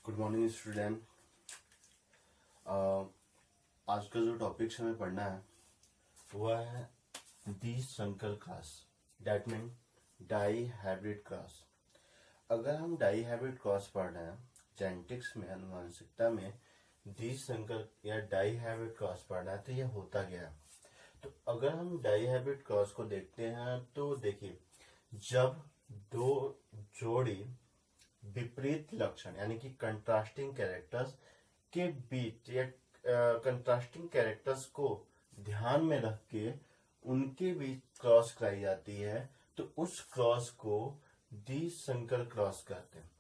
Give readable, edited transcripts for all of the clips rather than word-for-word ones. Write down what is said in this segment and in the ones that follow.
Good morning student. आज का जो टॉपिक हमें पढ़ना है वह है द्विसंकर cross, that mean dihybrid cross. अगर हम डाई हाइब्रिड क्रॉस पढ़ रहे हैं जेनेटिक्स में, आनुवंशिकता में द्विसंकर या डाई हाइब्रिड क्रॉस पढ़ना है तो यह होता क्या है। तो अगर हम डाई हाइब्रिड क्रॉस को देखते हैं तो देखिए, जब दो जोड़ी विपरीत लक्षण यानी कि कंट्रास्टिंग कैरेक्टर्स के बीच या कंट्रास्टिंग कैरेक्टर्स को ध्यान में रख के उनके बीच क्रॉस कराई जाती है तो उस क्रॉस को द्विसंकर क्रॉस कहते हैं।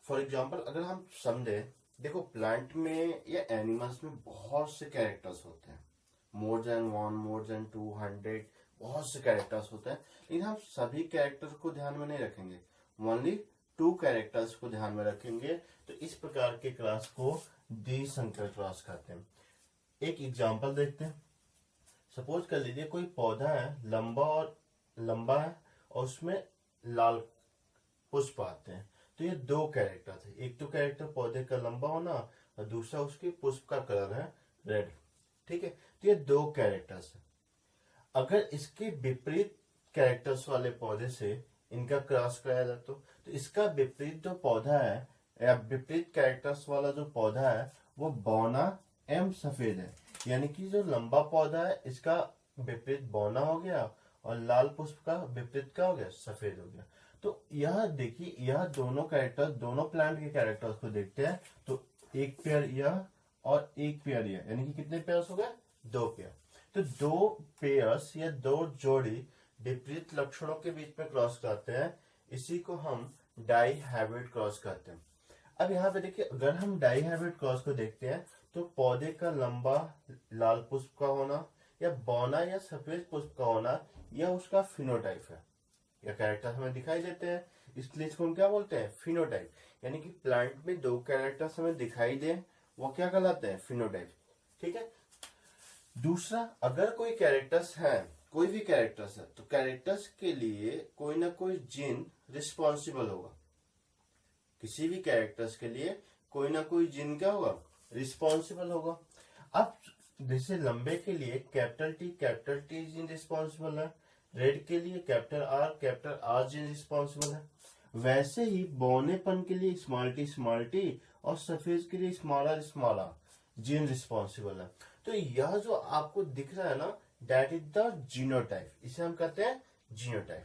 फॉर एग्जाम्पल अगर हम समझे, देखो प्लांट में या एनिमल्स में बहुत से कैरेक्टर्स होते हैं, more than one, more than 200, बहुत से कैरेक्टर्स होते हैं, लेकिन हम सभी कैरेक्टर्स को ध्यान में नहीं रखेंगे, ओनली 2 कैरेक्टर्स को ध्यान में रखेंगे। तो इस प्रकार के क्लास को द्विसंकर क्रॉस कहते हैं। एक एग्जांपल देखते हैं। सपोज कर लीजिए कोई पौधा है, लंबा है और उसमें लाल पुष्प आते हैं। तो ये 2 कैरेक्टर थे, एक तो कैरेक्टर पौधे का लंबा होना और दूसरा उसके पुष्प का कलर है रेड। ठीक है, तो ये 2 कैरेक्टर्स है। अगर इसके विपरीत कैरेक्टर्स वाले पौधे से इनका क्रॉस कराया जाए तो इसका विपरीत जो पौधा है या विपरीत कैरेक्टर्स वाला जो पौधा है वो बौना एवं सफेद है, यानी कि जो लंबा पौधा है इसका विपरीत बौना हो गया और लाल पुष्प का विपरीत क्या हो गया, सफेद हो गया। तो यह देखिए, यह दोनों कैरेक्टर, दोनों प्लांट के कैरेक्टर्स को देखते हैं तो एक पेयर यह और एक पेयर यह, यानी कि कितने पेयर्स हो गए, 2 पेयर। तो 2 पेयर्स या 2 जोड़ी विपरीत लक्षणों के बीच में क्रॉस कराते हैं, इसी को हम डाई हाइब्रिड क्रॉस कहते हैं। अब यहाँ पे देखिए, अगर हम डाई हाइब्रिड क्रॉस को देखते हैं तो पौधे का लंबा लाल पुष्प का होना या बौना या सफेद पुष्प का होना, यह उसका फिनोटाइप है, या कैरेक्टर हमें दिखाई देते हैं, इसलिए इसको हम क्या बोलते हैं, फिनोटाइप। यानी कि प्लांट में 2 कैरेक्टर्स हमें दिखाई दे वो क्या कहलाते हैं, फिनोटाइप। ठीक है। दूसरा, अगर कोई कैरेक्टर्स है, कोई भी कैरेक्टर्स है तो कैरेक्टर्स के लिए कोई ना कोई जीन रिस्पॉन्सिबल होगा। किसी भी कैरेक्टर्स के लिए कोई ना कोई जीन क्या होगा, रिस्पॉन्सिबल होगा। अब जैसे लंबे के लिए कैपिटल टी जीन रिस्पॉन्सिबल है, रेड के लिए कैपिटल आर जीन रिस्पॉन्सिबल है, वैसे ही बौनेपन के लिए स्मॉल टी और सफेद के लिए स्मॉल आर जीन रिस्पॉन्सिबल है। तो यह जो आपको दिख रहा है ना, दैट इज द जीनोटाइप, इसे हम कहते हैं जीनोटाइप।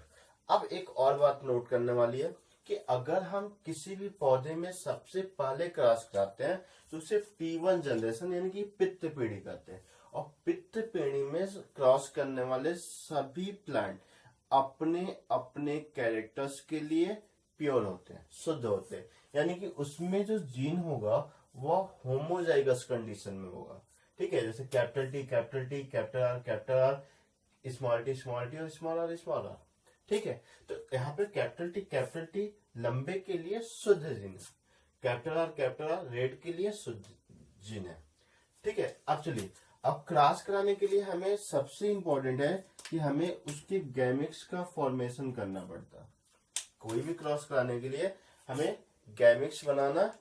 अब एक और बात नोट करने वाली है कि अगर हम किसी भी पौधे में सबसे पहले क्रॉस कराते हैं तो उसे P1 जनरेशन यानी कि पित्त पीढ़ी कहते हैं। और पित्त पीढ़ी में क्रॉस करने वाले सभी प्लांट अपने अपने कैरेक्टर्स के लिए प्योर होते हैं, शुद्ध होते हैं, यानी कि उसमें जो जीन होगा वह होमोजाइगस कंडीशन में होगा। ठीक है, जैसे कैपिटल आर स्मॉल टी और स्मॉल आर। ठीक है, तो यहाँ पे कैपिटल टी लंबे के लिए शुद्ध जीन है, कैपिटल आर रेड के लिए शुद्ध जीन है। ठीक है, अब चलिए, अब क्रॉस कराने के लिए हमें सबसे इंपॉर्टेंट है कि हमें उसके गैमेट्स का फॉर्मेशन करना पड़ता है। कोई भी क्रॉस कराने के लिए हमें गैमेट्स बनाना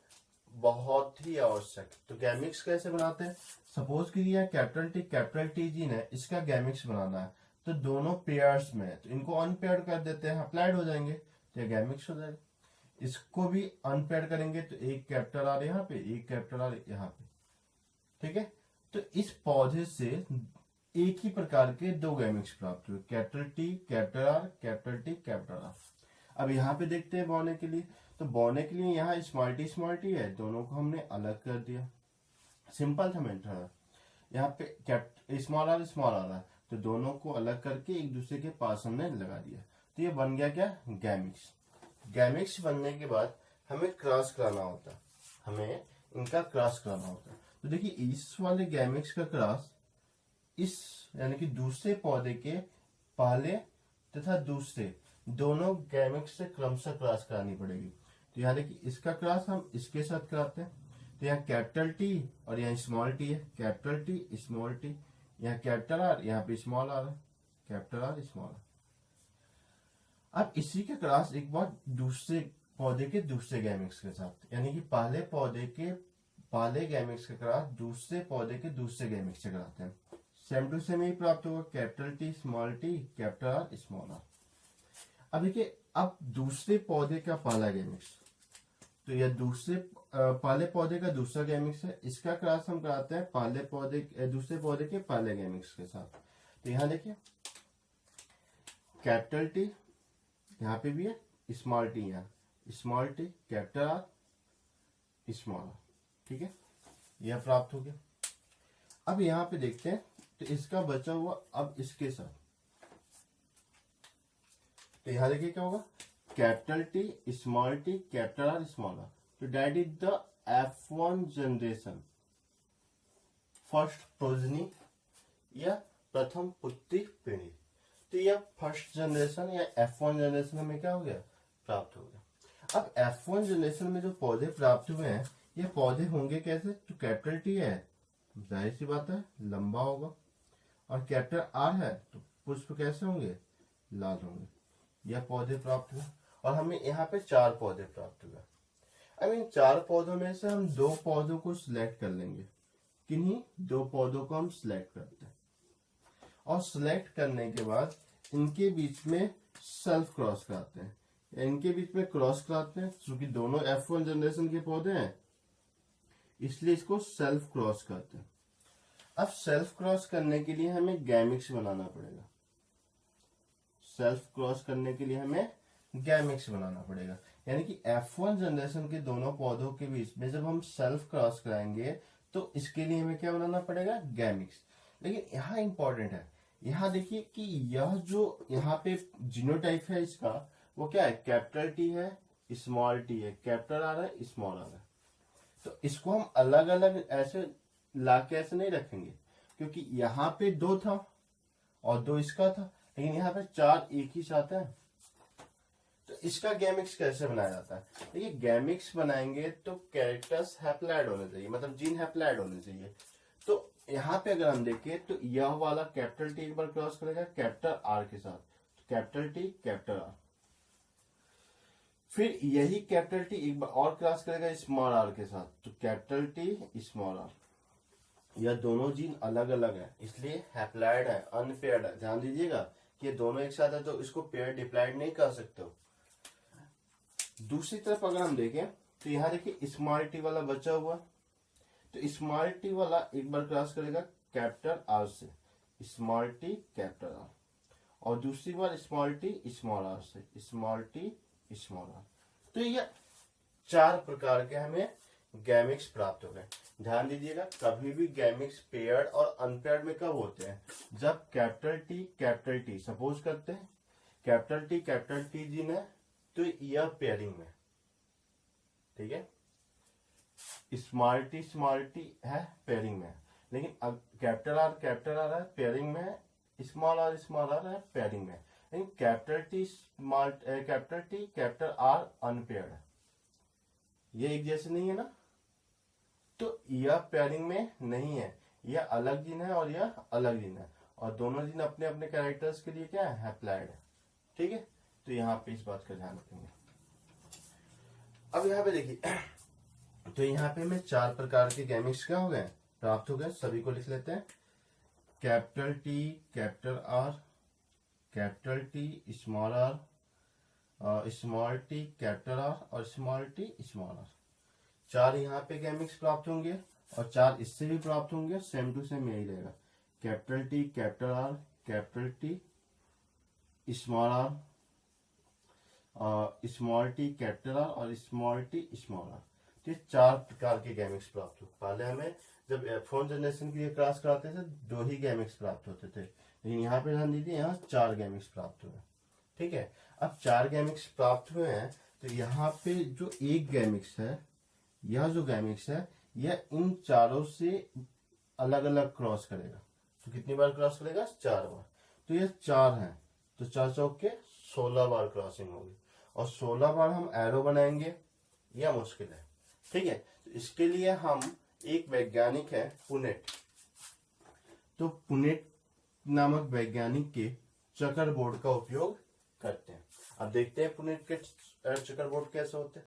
बहुत ही आवश्यक। तो गैमेट्स कैसे बनाते हैं, सपोज कि यह कैपिटल टी जीन है, इसका गैमेट्स बनाना है तो दोनों पेयर्स में है, तो इनको अनपेयर्ड कर देते हैं, अप्लाइड हो जाएंगे तो यह गैमेट्स हो जाएगा। इसको भी अनपेयर्ड करेंगे तो एक कैपिटल आर यहाँ पे, एक कैपिटल आर यहाँ पे। ठीक है, तो इस पौधे से एक ही प्रकार के 2 गैमेट्स प्राप्त हुए, कैपिटल आर। अब यहाँ पे देखते हैं बौने के लिए, तो बौने के लिए यहाँ स्मॉल टी है, दोनों को हमने अलग कर दिया, सिंपल था मेथड है। यहाँ पे स्मॉल आर है तो दोनों को अलग करके एक दूसरे के पास हमने लगा दिया, तो ये बन गया क्या, गैमेट्स बनने के बाद हमें क्रॉस कराना होता है, हमें इनका क्रॉस कराना होता है। तो देखिए, इस वाले गैमेट्स का क्रॉस इस यानी कि दूसरे पौधे के पहले तथा दूसरे दोनों गैमेट्स से क्रमशः क्रॉस करानी पड़ेगी। तो यहाँ देखिए, इसका क्रॉस हम इसके साथ कराते हैं, तो यहाँ कैपिटल टी और यहाँ स्मॉल टी है, कैपिटल टी स्मॉल टी, यहाँ कैपिटल आर, यहाँ पे स्मॉल आर है, कैपिटल आर स्मॉल आर। अब इसी के क्रॉस एक बार दूसरे पौधे के दूसरे गैमिक्स के साथ, यानी कि पहले गैमिक्स का क्रॉस दूसरे पौधे के दूसरे गैमिक्स से कराते हैं। सेम टू सेम ही प्राप्त होगा, capital T small T capital R small R. अब देखिए, अब दूसरे पौधे का पहला गैमिक्स, तो यह पहले पौधे का दूसरा गैमिक्स है, इसका क्रॉस हम कराते हैं दूसरे पौधे के पहले गैमिक्स के साथ। तो यहाँ देखिए कैपिटल टी यहाँ पे भी है, स्मॉल टी यहाँ, small T capital R small R, ठीक है, यह प्राप्त हो गया। अब यहाँ पे देखते हैं, तो इसका बचा हुआ अब इसके साथ, तो यहाँ देखिए क्या होगा, capital T small T capital R small R. तो that is the F1 generation, first progeny या प्रथम पुत्री पीढ़ी। तो यह फर्स्ट जनरेशन या F1 जनरेशन हमें क्या हो गया, प्राप्त हो गया। अब F1 जनरेशन में जो पौधे प्राप्त हुए हैं, ये पौधे होंगे कैसे, तो कैपिटल टी है, जाहिर सी बात है लंबा होगा, और कैपिटल आर है तो पुष्प कैसे होंगे, लाल होंगे। यह पौधे प्राप्त हुए, और हमें यहाँ पे 4 पौधे प्राप्त हुए। अब इन 4 पौधों में से हम 2 पौधों को सिलेक्ट कर लेंगे। किन्हीं 2 पौधों को हम सिलेक्ट करते हैं, और सिलेक्ट करने के बाद इनके बीच में सेल्फ क्रॉस कराते हैं, इनके बीच में क्रॉस कराते हैं। क्योंकि दोनों F1 जनरेशन के पौधे हैं, इसलिए इसको सेल्फ क्रॉस करते हैं। अब सेल्फ क्रॉस करने के लिए हमें गैमिक्स बनाना पड़ेगा, सेल्फ क्रॉस करने के लिए हमें गैमिक्स बनाना पड़ेगा। यानी कि F1 जनरेशन के दोनों पौधों के बीच में जब हम सेल्फ क्रॉस कराएंगे, तो इसके लिए हमें क्या बनाना पड़ेगा, गैमिक्स। लेकिन यहाँ इंपॉर्टेंट है, यहाँ देखिए कि यह जो यहाँ पे जीनोटाइप है इसका, वो क्या है, कैपिटल टी है स्मॉल टी है, कैपिटल आर है स्मॉल आर है। तो इसको हम अलग अलग ऐसे लाके ऐसे नहीं रखेंगे, क्योंकि यहाँ पे 2 था और 2 इसका था, लेकिन यहाँ पे 4 एक ही साथ है। तो इसका गैमिक्स कैसे बनाया जाता है, देखिए गैमिक्स बनाएंगे तो कैरेक्टर्स हैप्लॉइड होने चाहिए, मतलब जीन हैप्लॉइड होने चाहिए। तो यहाँ पे अगर हम देखें, तो यह वाला कैपिटल टी एक बार क्रॉस करेगा कैपिटल आर के साथ, तो कैपिटल टी कैपिटल आर। फिर यही कैपिटल टी एक बार और क्रॉस करेगा स्मॉल आर के साथ, तो कैपिटल टी स्मॉल आर। यह दोनों जीन अलग अलग है, इसलिए हैप्लॉइड है, अनपेयर्ड है। ध्यान दीजिएगा कि ये दोनों एक साथ है, तो इसको पेयर डिप्लॉइड नहीं कर सकते हो। दूसरी तरफ अगर हम देखें, तो यहाँ देखिए स्मॉल टी वाला बचा हुआ, तो स्मॉल टी वाला एक बार क्रॉस करेगा कैपिटल आर से, स्मॉल टी कैपिटल आर, और दूसरी बार स्मॉल टी स्मॉल आर से, स्मॉल टी स्मॉल आर। तो ये 4 प्रकार के हमें गैमिक्स प्राप्त हो गए। ध्यान दीजिएगा, कभी भी गैमिक्स पेयर्ड और अनपेयर्ड में कब होते हैं, जब कैपिटल टी सपोज करते हैं कैपिटल टी जीन है, तो यह पेयरिंग में, ठीक है, स्मॉल टी है पेयरिंग में, लेकिन अब कैपिटल आर है पेयरिंग में, स्मॉल आर है पेयरिंग में, लेकिन कैपिटल आर अनपेयर्ड है, ये एक जैसे नहीं है ना। तो यह पेयरिंग में नहीं है, यह अलग जीन है और यह अलग जीन है, और दोनों जीन अपने अपने कैरेक्टर्स के लिए क्या है, हैप्लॉइड है, ठीक है। तो यहाँ पे इस बात का ध्यान रखेंगे। अब यहाँ पे देखिए, तो यहाँ पे हमें 4 प्रकार के गैमिक्स क्या हो गए, प्राप्त हो गए। सभी को लिख लेते हैं, capital T capital R, capital T small R, small T capital R, और स्मॉल टी स्मॉल आर। 4 यहाँ पे गैमिक्स प्राप्त होंगे, और 4 इससे भी प्राप्त होंगे, सेम टू सेम यही रहेगा, capital T capital R, capital T small R, small T capital R, और स्मॉल टी स्मॉल आर। तो 4 प्रकार के गैमिक्स प्राप्त हो। पहले हमें जब F1 जनरेशन के लिए क्रॉस कराते थे 2 ही गैमिक्स प्राप्त होते थे, लेकिन यहाँ पे ध्यान दीजिए, यहाँ 4 गैमिक्स प्राप्त हुए, ठीक है। अब 4 गैमिक्स प्राप्त हुए हैं, तो यहाँ पे जो एक गैमिक्स है, यह जो गैमिक्स है, यह इन चारों से अलग अलग क्रॉस करेगा। तो कितनी बार क्रॉस करेगा, 4 बार। तो ये 4 है, तो 4 चौक के 16 बार क्रॉसिंग होगी, और 16 बार हम एरो बनाएंगे, यह मुश्किल है, ठीक है। तो इसके लिए हम एक वैज्ञानिक है पुनेट, तो पुनेट नामक वैज्ञानिक के चकर बोर्ड का उपयोग करते हैं। अब देखते हैं पुनेट के चेकर बोर्ड कैसे होते हैं।